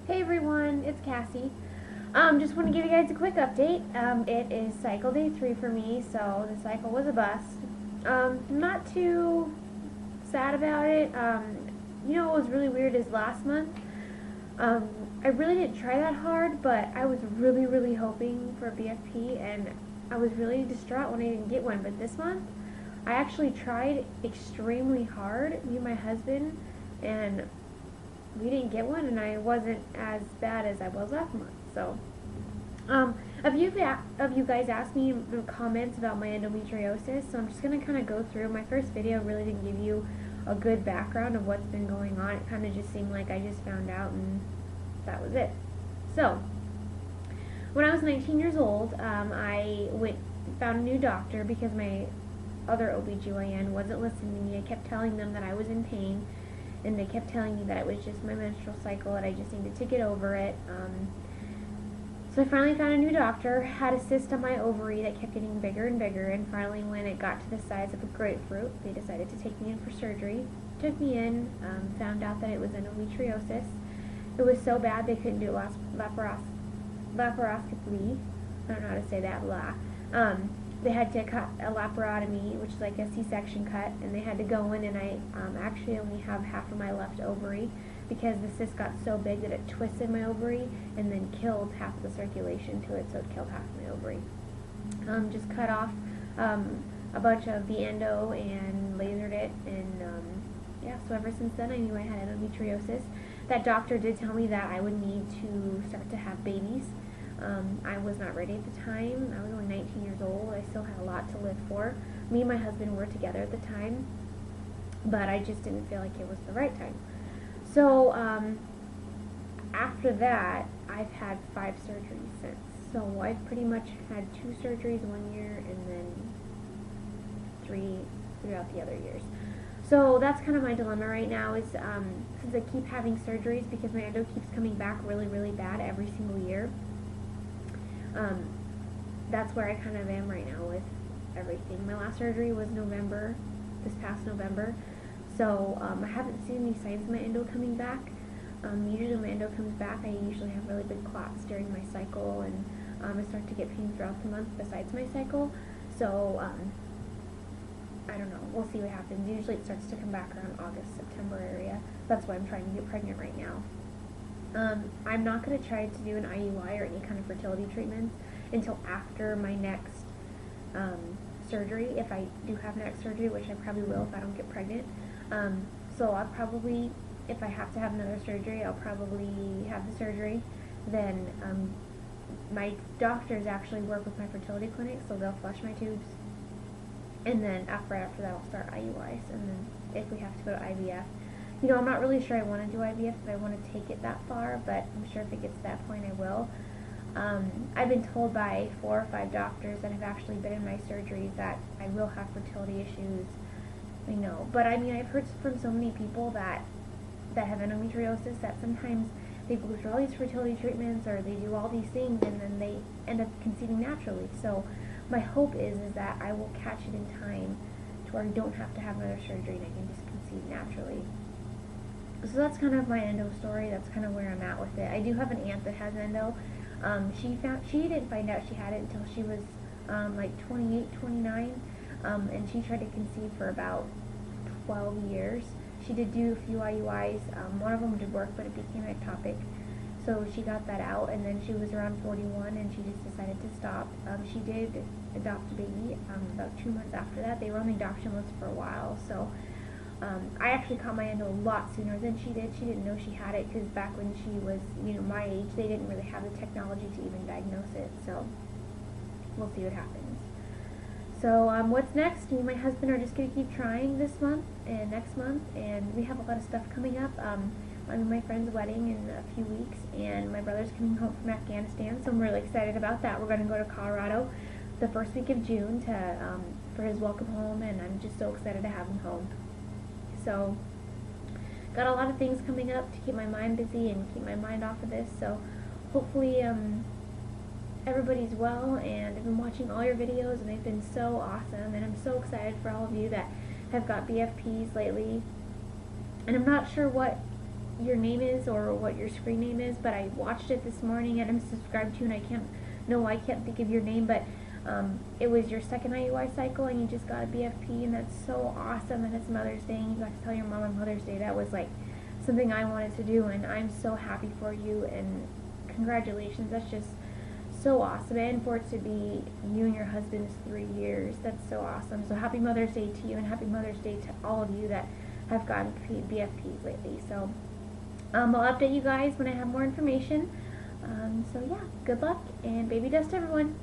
Hey everyone, it's Cassie. Just want to give you guys a quick update. It is cycle day 3 for me, so the cycle was a bust. Not too sad about it. What was really weird is last month, um, I really didn't try that hard, but I was really hoping for a BFP, and I was really distraught when I didn't get one. But this month, I actually tried extremely hard, me and my husband, and we didn't get one, and I wasn't as bad as I was last month. So, a few of you guys asked me in the comments about my endometriosis, so I'm just going to kind of go through. My first video really didn't give you a good background of what's been going on. It kind of just seemed like I just found out and that was it. So, when I was 19 years old, I found a new doctor because my other OBGYN wasn't listening to me. I kept telling them that I was in pain, and they kept telling me that it was just my menstrual cycle and I just needed to get over it. So I finally found a new doctor, had a cyst on my ovary that kept getting bigger and bigger, and finally when it got to the size of a grapefruit, they decided to take me in for surgery. Took me in, found out that it was endometriosis. It was so bad they couldn't do laparoscopy. I don't know how to say that, blah. They had to cut a laparotomy, which is like a C-section cut, and they had to go in, and I actually only have half of my left ovary because the cyst got so big that it twisted my ovary and then killed half of the circulation to it, so it killed half of my ovary. Just cut off a bunch of the endo and lasered it, and yeah, so ever since then I knew I had endometriosis. That doctor did tell me that I would need to start to have babies. I was not ready at the time. I was only 19 years old. I still had a lot to live for. Me and my husband were together at the time, but I just didn't feel like it was the right time. So after that, I've had 5 surgeries since. So I've pretty much had 2 surgeries 1 year and then 3 throughout the other years. So that's kind of my dilemma right now is since I keep having surgeries because my endo keeps coming back really bad every single year. That's where I kind of am right now with everything. My last surgery was this past November, so I haven't seen any signs of my endo coming back. Usually when my endo comes back, I usually have really big clots during my cycle, and I start to get pain throughout the month besides my cycle. So I don't know. We'll see what happens. Usually it starts to come back around August, September area. That's why I'm trying to get pregnant right now. I'm not going to try to do an IUI or any kind of fertility treatments until after my next surgery, if I do have next surgery, which I probably will if I don't get pregnant. So I'll probably, if I have to have another surgery, I'll probably have the surgery. Then my doctors actually work with my fertility clinic, so they'll flush my tubes. And then right after that, I'll start IUIs. And then if we have to go to IVF, I'm not really sure I want to do IVF if I want to take it that far, but I'm sure if it gets to that point I will. I've been told by 4 or 5 doctors that have actually been in my surgeries that I will have fertility issues. I know, but I mean, I've heard from so many people that have endometriosis that sometimes they go through all these fertility treatments or they do all these things and then they end up conceiving naturally. So my hope is that I will catch it in time to where I don't have to have another surgery and I can just conceive naturally. So that's kind of my endo story. That's kind of where I'm at with it. I do have an aunt that has endo. She didn't find out she had it until she was like 28, 29, and she tried to conceive for about 12 years. She did do a few IUIs. One of them did work, but it became ectopic. So she got that out, and then she was around 41, and she just decided to stop. She did adopt a baby about 2 months after that. They were on the adoption list for a while, so I actually caught my endo a lot sooner than she did. She didn't know she had it because back when she was, my age, they didn't really have the technology to even diagnose it. So we'll see what happens. So what's next? Me and my husband are just going to keep trying this month and next month, and we have a lot of stuff coming up. I'm at my friend's wedding in a few weeks, and my brother's coming home from Afghanistan, so I'm really excited about that. We're going to go to Colorado the first week of June for his welcome home, and I'm just so excited to have him home. So, got a lot of things coming up to keep my mind busy and keep my mind off of this. So, hopefully, everybody's well, and I've been watching all your videos, and they've been so awesome, and I'm so excited for all of you that have got BFPs lately. And I'm not sure what your name is or what your screen name is, but I watched it this morning and I'm subscribed to, and I can't think of your name, but it was your second IUI cycle and you just got a BFP, and that's so awesome. And it's Mother's Day and you got to tell your mom on Mother's Day. That was like something I wanted to do, and I'm so happy for you, and congratulations. That's just so awesome. And for it to be you and your husband's 3 years, that's so awesome. So happy Mother's Day to you, and happy Mother's Day to all of you that have gotten BFPs lately. So I'll update you guys when I have more information. So yeah, good luck and baby dust to everyone.